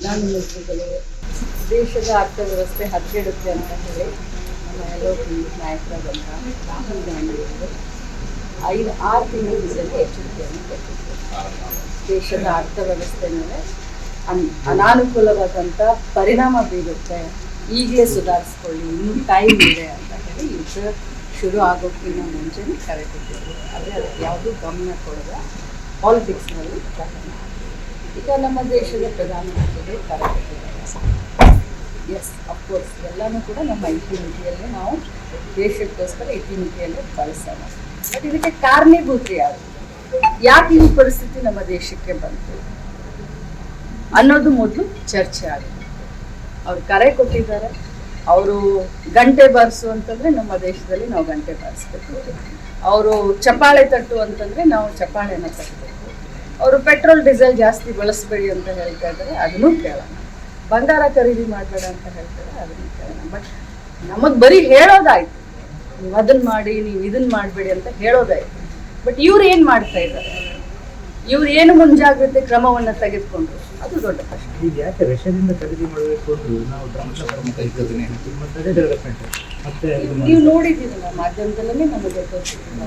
ಪ್ರಧಾನಮಂತ್ರಿಗಳು ದೇಶದ ಅರ್ಥವ್ಯವಸ್ಥೆ ಹದಗೆಡುತ್ತೆ ಅಂತ ಹೇಳಿ ನಮ್ಮ LOP ನಾಯಕರಾದಂಥ ರಾಹುಲ್ ಗಾಂಧಿ ಅವರು 6 ತಿಂಗಳ ಹಿಂದೆ ಎಚ್ಚರಿಕೆಯನ್ನು ಕೊಟ್ಟಿದ್ದರು. ದೇಶದ ಅರ್ಥವ್ಯವಸ್ಥೆ ಮೇಲೆ ಅನಾನುಕೂಲವಾದಂಥ ಪರಿಣಾಮ ಬೀರುತ್ತೆ, ಈಗಲೇ ಸುಧಾರಿಸ್ಕೊಳ್ಳಿ, ಇನ್ನೂ ಟೈಮ್ ಇದೆ ಅಂತ ಹೇಳಿ ಯುದ್ಧ ಶುರು ಆಗೋಕ್ಕಿಂತ ಮುಂಚೆನೇ ಕರೆ ಕೊಟ್ಟಿದ್ರು. ಆದರೆ ಅದಕ್ಕೆ ಯಾವುದೂ ಗಮನ ಕೊಡದ ಪಾಲಿಟಿಕ್ಸ್ನಲ್ಲಿ ಈಗ ನಮ್ಮ ದೇಶದ ಪ್ರಧಾನಮಂತ್ರಿಗಳು ಕರೆ ಕೊಟ್ಟಿದ್ದಾರೆ. ಎಸ್, ಅಫ್ಕೋರ್ಸ್ ಎಲ್ಲನೂ ಕೂಡ ನಮ್ಮ ಇತಿಮಿತಿಯಲ್ಲೇ ನಾವು ದೇಶಕ್ಕೋಸ್ಕರ ಇತಿಮಿತಿಯಲ್ಲೇ ಬಳಸೋಣ. ಬಟ್ ಇದಕ್ಕೆ ಕಾರಣೀಭೂತರು ಯಾರು, ಯಾಕೆ ಈ ಪರಿಸ್ಥಿತಿ ನಮ್ಮ ದೇಶಕ್ಕೆ ಬಂತು ಅನ್ನೋದು ಮೊದಲು ಚರ್ಚೆ ಆಗಿದೆ. ಅವ್ರು ಕರೆ ಕೊಟ್ಟಿದ್ದಾರೆ, ಅವರು ಗಂಟೆ ಬಾರಿಸು ಅಂತಂದರೆ ನಮ್ಮ ದೇಶದಲ್ಲಿ ನಾವು ಗಂಟೆ ಬಾರಿಸ್ಬೇಕು, ಅವರು ಚಪ್ಪಾಳೆ ತಟ್ಟು ಅಂತಂದರೆ ನಾವು ಚಪ್ಪಾಳೆನ ತಟ್ಟಬೇಕು, ಅವರು ಪೆಟ್ರೋಲ್ ಡೀಸೆಲ್ ಜಾಸ್ತಿ ಬಳಸಬೇಡಿ ಅಂತ ಹೇಳ್ತಾ ಇದ್ದಾರೆ, ಅದನ್ನೂ ಕೇಳೋಣ, ಬಂಗಾರ ಖರೀದಿ ಮಾಡಬೇಡ ಅಂತ ಹೇಳ್ತಾರೆ, ಅದನ್ನು ಕೇಳೋಣ. ಬಟ್ ನಮಗೆ ಬರೀ ಹೇಳೋದಾಯ್ತು, ನೀವು ಅದನ್ನು ಮಾಡಿ, ನೀವು ಇದನ್ನು ಮಾಡಬೇಡಿ ಅಂತ ಹೇಳೋದಾಯ್ತು. ಬಟ್ ಇವ್ರು ಏನು ಮಾಡ್ತಾ ಇದ್ದಾರೆ, ಇವ್ರು ಏನು ಮುಂಜಾಗ್ರತೆ ಕ್ರಮವನ್ನು ತೆಗೆದುಕೊಂಡ್ರು, ಅದು ದೊಡ್ಡ ಪ್ರಶ್ನೆ. ಈಗ ಯಾಕೆ ರಷ್ಯಾದಿಂದ ಖರೀದಿ ಮಾಡಬೇಕು ಅಂದ್ರು ನಾವು ನೀವು ನೋಡಿದ್ದೀರಲ್ಲ ಮಾಧ್ಯಮದಲ್ಲೇ ನಮಗೆ ತೋರಿಸಿಲ್ಲ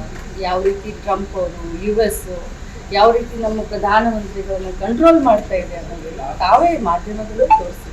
ಯಾವ ರೀತಿ ಟ್ರಂಪ್ ಅವರು US ಯಾವ ರೀತಿ ನಮ್ಮ ಪ್ರಧಾನಮಂತ್ರಿಗಳನ್ನ ಕಂಟ್ರೋಲ್ ಮಾಡ್ತಾ ಇದೆ ಅನ್ನೋದನ್ನ ತಾವೇ ಮಾಧ್ಯಮದಲ್ಲೂ ತೋರಿಸಿ